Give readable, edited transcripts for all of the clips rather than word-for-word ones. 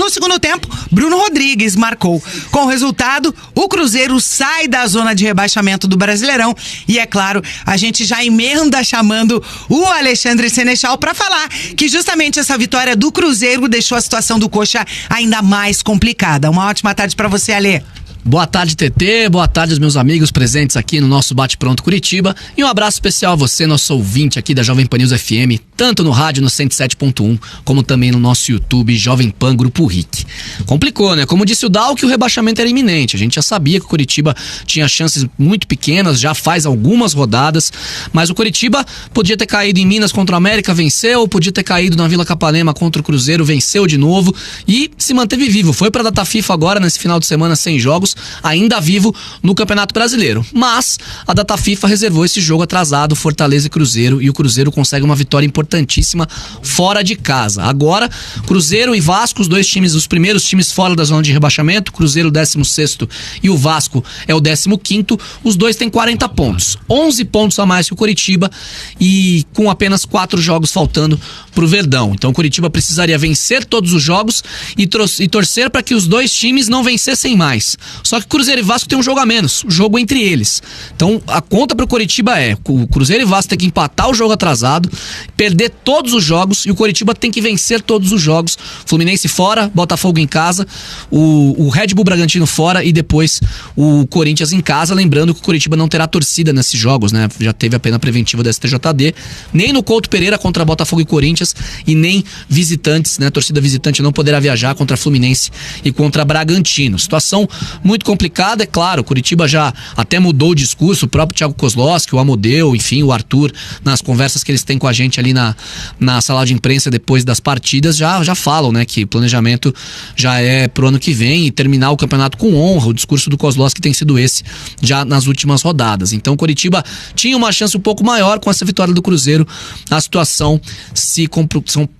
No segundo tempo, Bruno Rodrigues marcou. Com o resultado, o Cruzeiro sai da zona de rebaixamento do Brasileirão e, é claro, a gente já emenda chamando o Alexandre Senechal para falar que justamente essa vitória do Cruzeiro deixou a situação do Coxa ainda mais complicada. Uma ótima tarde para você, Alê. Boa tarde, TT, boa tarde aos meus amigos presentes aqui no nosso Bate Pronto Curitiba e um abraço especial a você, nosso ouvinte aqui da Jovem Pan News FM, tanto no rádio no 107.1, como também no nosso YouTube Jovem Pan Grupo RIC. Complicou, né? Como disse o Dal, que o rebaixamento era iminente, a gente já sabia que o Curitiba tinha chances muito pequenas, já faz algumas rodadas, mas o Curitiba podia ter caído em Minas contra o América, venceu, podia ter caído na Vila Capanema contra o Cruzeiro, venceu de novo e se manteve vivo, foi pra data FIFA agora nesse final de semana sem jogos, ainda vivo no Campeonato Brasileiro. Mas a data FIFA reservou esse jogo atrasado, Fortaleza e Cruzeiro, e o Cruzeiro consegue uma vitória importantíssima fora de casa. Agora, Cruzeiro e Vasco, os dois times, os primeiros times fora da zona de rebaixamento, Cruzeiro 16º e o Vasco é o 15º, os dois têm 40 pontos. 11 pontos a mais que o Coritiba e com apenas 4 jogos faltando pro Verdão. Então o Coritiba precisaria vencer todos os jogos e torcer para que os dois times não vencessem mais. Só que Cruzeiro e Vasco tem um jogo a menos, o jogo entre eles. Então a conta pro Coritiba é: o Cruzeiro e Vasco tem que empatar o jogo atrasado, perder todos os jogos, e o Coritiba tem que vencer todos os jogos. Fluminense fora, Botafogo em casa, o Red Bull Bragantino fora e depois o Corinthians em casa. Lembrando que o Coritiba não terá torcida nesses jogos, né? Já teve a pena preventiva da STJD, nem no Couto Pereira contra Botafogo e Corinthians, e nem visitantes, né? A torcida visitante não poderá viajar contra Fluminense e contra Bragantino. Situação muito complicada, é claro. Curitiba já até mudou o discurso, o próprio Thiago Kozlowski, o Amodeu, enfim, o Arthur, nas conversas que eles têm com a gente ali na sala de imprensa depois das partidas, já falam, né, que o planejamento já é pro ano que vem e terminar o campeonato com honra. O discurso do Kozlowski tem sido esse já nas últimas rodadas. Então o Curitiba tinha uma chance um pouco maior com essa vitória do Cruzeiro, a situação se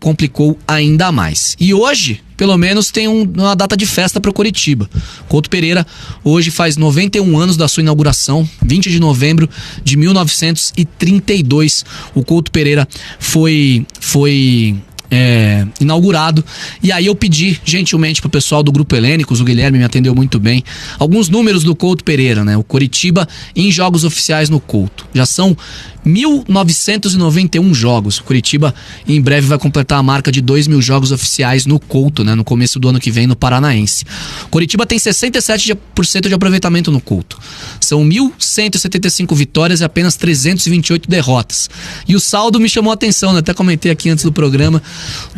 complicou ainda mais. E hoje, pelo menos, tem uma data de festa para o Coritiba. Couto Pereira hoje faz 91 anos da sua inauguração, 20 de novembro de 1932. O Couto Pereira foi inaugurado. E aí eu pedi gentilmente pro pessoal do Grupo Helênicos, o Guilherme me atendeu muito bem, alguns números do Couto Pereira, né? O Coritiba em jogos oficiais no Couto. Já são 1.991 jogos. O Curitiba em breve vai completar a marca de 2.000 jogos oficiais no Couto, né? No começo do ano que vem no Paranaense. O Curitiba tem 67% de aproveitamento no Couto. São 1.175 vitórias e apenas 328 derrotas. E o saldo me chamou a atenção, né? Até comentei aqui antes do programa.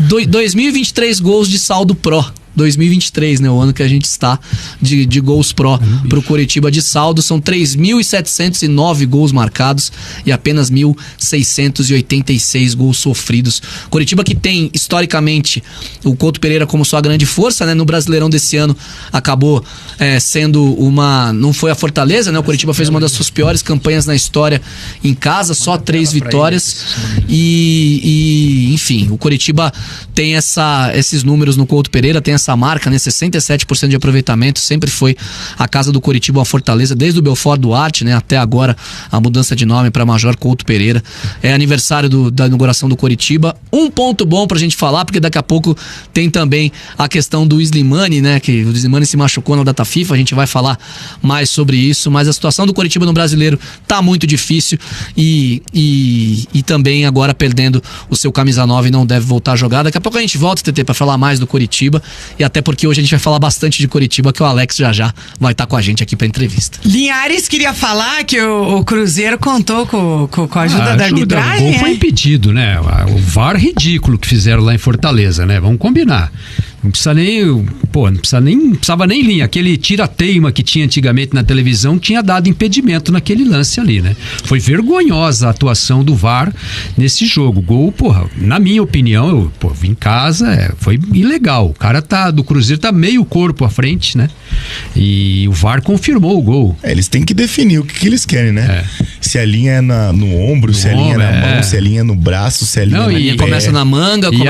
2.023 gols de saldo pró. 2023, né? O ano que a gente está de gols pró pro Coritiba de saldo. São 3.709 gols marcados e apenas 1.686 gols sofridos. Coritiba que tem, historicamente, o Couto Pereira como sua grande força, né? No Brasileirão desse ano acabou sendo não foi a Fortaleza, né? O Coritiba fez uma das suas piores campanhas na história em casa, só 3 vitórias. E enfim, o Coritiba tem esses números no Couto Pereira, tem essa marca, né? 67% de aproveitamento, sempre foi a casa do Coritiba, a Fortaleza, desde o Belfort Duarte, né? Até agora a mudança de nome para Major Couto Pereira. É aniversário da inauguração do Coritiba. Um ponto bom pra gente falar, porque daqui a pouco tem também a questão do Slimani, né? Que o Slimani se machucou na data FIFA, a gente vai falar mais sobre isso, mas a situação do Coritiba no Brasileiro tá muito difícil e também agora perdendo o seu camisa 9 e não deve voltar a jogar. Daqui a pouco a gente volta, TT, pra falar mais do Coritiba. E até porque hoje a gente vai falar bastante de Coritiba, que o Alex já vai estar com a gente aqui pra entrevista. Linhares queria falar que o Cruzeiro contou com a ajuda da arbitragem. O gol foi impedido, né? O VAR ridículo que fizeram lá em Fortaleza, né? Vamos combinar. Não precisava nem linha. Aquele tira-teima que tinha antigamente na televisão tinha dado impedimento naquele lance ali, né? Foi vergonhosa a atuação do VAR nesse jogo. Gol, na minha opinião, eu vim em casa, foi ilegal. O cara do Cruzeiro tá meio corpo à frente, né? E o VAR confirmou o gol. Eles têm que definir o que eles querem, né? Se a linha é no ombro, se a linha é na mão, se a linha é no braço, se a linha começa na manga, vou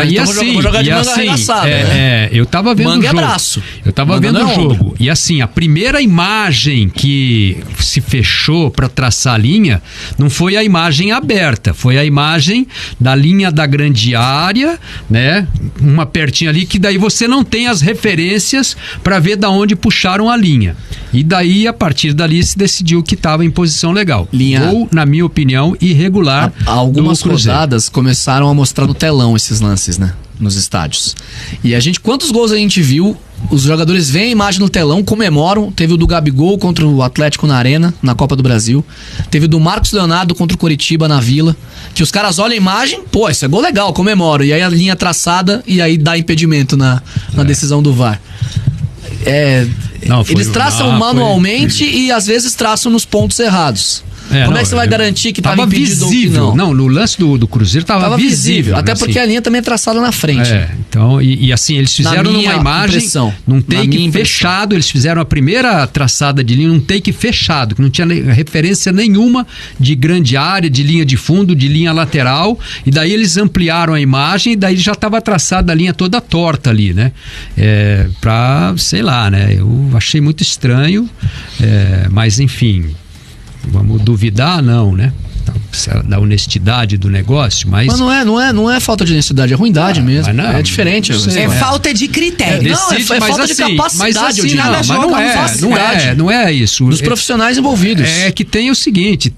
jogar de manga arregaçada, né? Eu tava vendo Manga o jogo. Abraço. Eu tava Manga vendo não o é jogo. ombro. E assim, a primeira imagem que se fechou para traçar a linha não foi a imagem aberta, foi a imagem da linha da grande área, né? Uma pertinho ali, que daí você não tem as referências para ver da onde puxaram a linha. E daí, a partir dali, se decidiu que estava em posição legal. Gol, na minha opinião, irregular. Algumas do Cruzeiro. rodadas começaram a mostrar no telão esses lances, né? Nos estádios. E quantos gols a gente viu? Os jogadores veem a imagem no telão, comemoram. Teve o do Gabigol contra o Atlético na Arena, na Copa do Brasil. Teve o do Marcos Leonardo contra o Coritiba na Vila. Que os caras olham a imagem, pô, isso é gol legal, comemoro. E aí a linha traçada e aí dá impedimento na decisão do VAR. Eles traçam manualmente e às vezes traçam nos pontos errados. Como é que você vai garantir que estava impedido visível, ou que não? No lance do Cruzeiro estava visível. Até né, porque a linha também é traçada na frente. Então, e assim, eles fizeram numa imagem, num take fechado, eles fizeram a primeira traçada de linha num take fechado, que não tinha referência nenhuma de grande área, de linha de fundo, de linha lateral, e daí eles ampliaram a imagem e daí já estava traçada a linha toda torta ali, né? Sei lá, né? Eu achei muito estranho, mas enfim... Vamos duvidar, não, né? Da honestidade do negócio, mas não é falta de honestidade, é ruindade mesmo. Não, é diferente. Falta de critério. É falta de capacidade. Não é isso. Dos profissionais envolvidos. É que tem o seguinte,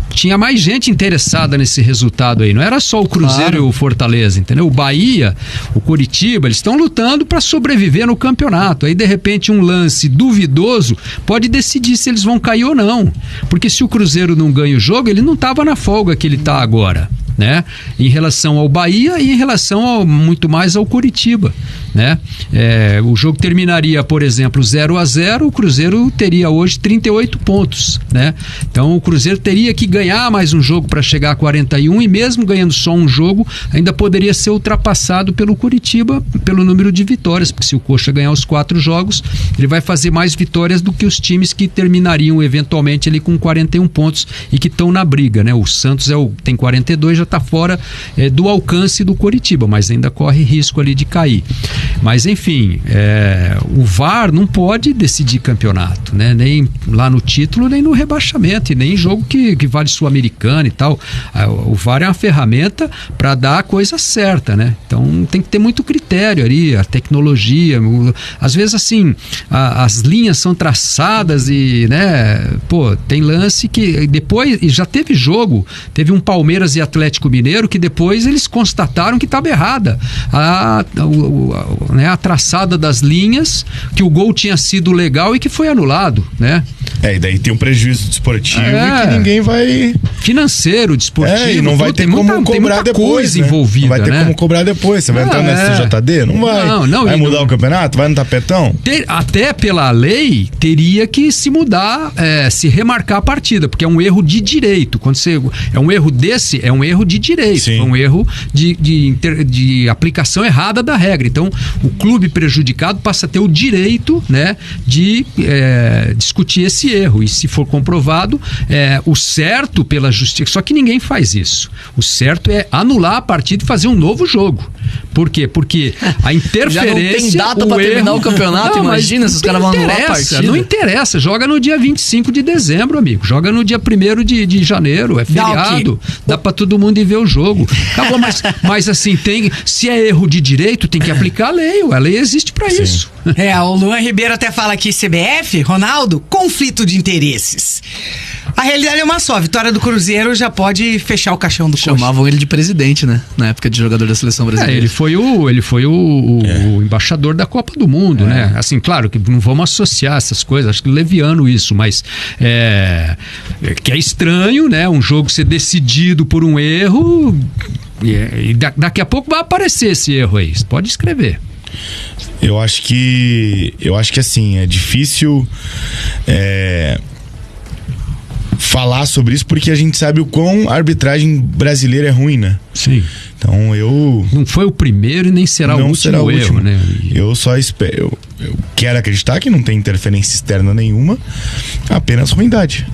tinha mais gente interessada nesse resultado aí. Não era só o Cruzeiro e o Fortaleza, entendeu? O Bahia, o Coritiba, eles estão lutando para sobreviver no campeonato. Aí, de repente, um lance duvidoso pode decidir se eles vão cair ou não. Porque se o Cruzeiro não ganha o jogo, ele não estava na folga que ele está agora, né? Em relação ao Bahia e em relação muito mais ao Coritiba, né? O jogo terminaria, por exemplo, 0-0, o Cruzeiro teria hoje 38 pontos, né? Então o Cruzeiro teria que ganhar mais um jogo para chegar a 41 e mesmo ganhando só um jogo, ainda poderia ser ultrapassado pelo Coritiba pelo número de vitórias, porque se o Coxa ganhar os 4 jogos, ele vai fazer mais vitórias do que os times que terminariam eventualmente ali com 41 pontos e que estão na briga, né? O Santos tem 42, já está fora do alcance do Coritiba, mas ainda corre risco ali de cair. Mas enfim, o VAR não pode decidir campeonato, né? Nem lá no título, nem no rebaixamento, e nem em jogo que vale Sul-Americana e tal. O VAR é uma ferramenta para dar a coisa certa, né? Então tem que ter muito critério ali, a tecnologia. Às vezes assim, as linhas são traçadas e, né? Pô, tem lance que depois, e já teve jogo, teve um Palmeiras e Atlético Mineiro que depois eles constataram que estava errada a traçada das linhas, que o gol tinha sido legal e que foi anulado, né? E daí tem um prejuízo desportivo que ninguém vai... Financeiro, desportivo. E não vai ter como cobrar depois, né? Envolvida, não vai ter como cobrar depois. Você vai entrar no STJD? Não vai. Vai mudar o campeonato? Vai no tapetão? Até pela lei, teria que se mudar, se remarcar a partida, porque é um erro de direito. Quando é um erro desse, é um erro de direito. É um erro de aplicação errada da regra. Então, o clube prejudicado passa a ter o direito, né, de discutir esse erro. E se for comprovado, o certo pela justiça... Só que ninguém faz isso. O certo é anular a partida e fazer um novo jogo. Por quê? Porque a interferência... Já não tem data para terminar o campeonato, imagina se os caras vão anular a partida. Não interessa, joga no dia 25 de dezembro, amigo. Joga no dia 1º de janeiro, é feriado. Dá para todo mundo ir ver o jogo. Acabou, mas assim, se é erro de direito, tem que aplicar a lei existe para isso. O Luan Ribeiro até fala aqui, CBF, Ronaldo, conflito de interesses. A realidade é uma só, a vitória do Cruzeiro já pode fechar o caixão do Coxa. Chamavam ele de presidente, né? Na época de jogador da seleção brasileira. Ele foi o embaixador da Copa do Mundo, né? Assim, claro que não vamos associar essas coisas, acho que leviano isso, mas que é estranho, né? Um jogo ser decidido por um erro e daqui a pouco vai aparecer esse erro aí, você pode escrever. Eu acho que assim, é difícil falar sobre isso porque a gente sabe o quão a arbitragem brasileira é ruim, né? Sim. Então não foi o primeiro e nem será o último erro, né? Eu só espero, eu quero acreditar que não tem interferência externa nenhuma, apenas ruindade.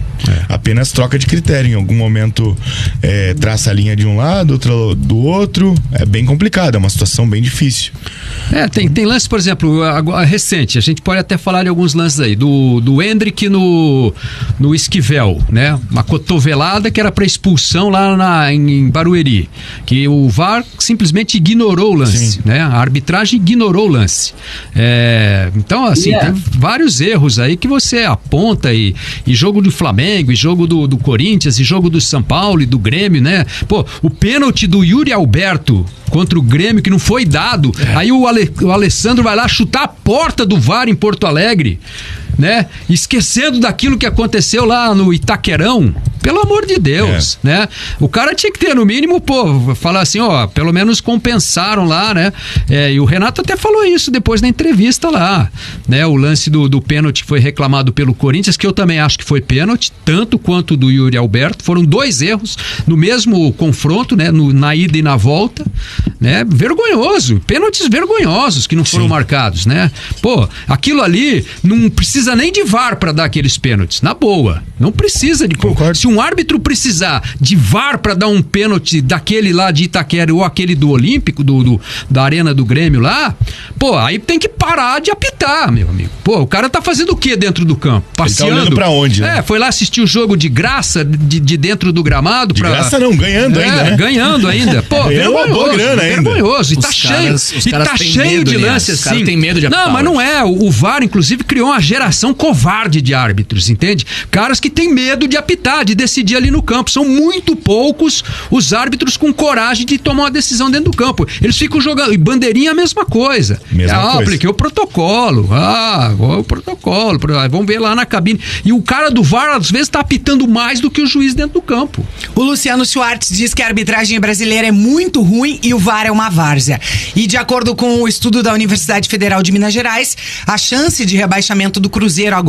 Apenas troca de critério. Em algum momento traça a linha de um lado, outro do outro. É bem complicado, é uma situação bem difícil. Tem lance, por exemplo, recente, a gente pode até falar de alguns lances aí, do Hendrick no Esquivel, né? Uma cotovelada que era para expulsão lá em Barueri, que o VAR simplesmente ignorou o lance, né? A arbitragem ignorou o lance. Então, assim, tem vários erros aí que você aponta e jogo do Flamengo, e jogo do Corinthians, e jogo do São Paulo e do Grêmio, né? Pô, o pênalti do Yuri Alberto contra o Grêmio, que não foi dado. Aí o Alessandro vai lá chutar a porta do VAR em Porto Alegre, né? Esquecendo daquilo que aconteceu lá no Itaquerão. Pelo amor de Deus, né? O cara tinha que ter, no mínimo, falar assim, pelo menos compensaram lá, né? E o Renato até falou isso depois na entrevista lá, né? O lance do pênalti que foi reclamado pelo Corinthians, que eu também acho que foi pênalti, tanto quanto do Yuri Alberto. Foram 2 erros no mesmo confronto, né? Na ida e na volta, né? Vergonhoso, pênaltis vergonhosos que não foram marcados, né? Aquilo ali não precisa nem de VAR para dar aqueles pênaltis, na boa, não precisa de... Concordo. Se um árbitro precisar de VAR para dar um pênalti daquele lá de Itaquera ou aquele do Olímpico, da Arena do Grêmio lá, aí tem que parar de apitar, meu amigo. O cara tá fazendo o que dentro do campo? Passeando? Ele tá olhando pra onde, né? Foi lá assistir o jogo de graça, de dentro do gramado. De graça não, ganhando ainda, né? Ganhando ainda. Vergonhoso, grana ainda. Vergonhoso. E tá cheio de lance assim. Os caras têm medo de apitar. Não, mas não é. O VAR, inclusive, criou uma geração covarde de árbitros, entende? Caras que têm medo de apitar, de decidir ali no campo. São muito poucos os árbitros com coragem de tomar uma decisão dentro do campo. Eles ficam jogando. E bandeirinha, a mesma coisa. Apliquei o protocolo. O protocolo. Vamos ver lá na cabine. E o cara do VAR, às vezes, tá apitando mais do que o juiz dentro do campo. O Luciano Schwartz diz que a arbitragem brasileira é muito ruim e o VAR é uma várzea. E de acordo com o estudo da Universidade Federal de Minas Gerais, a chance de rebaixamento do Cruzeiro agora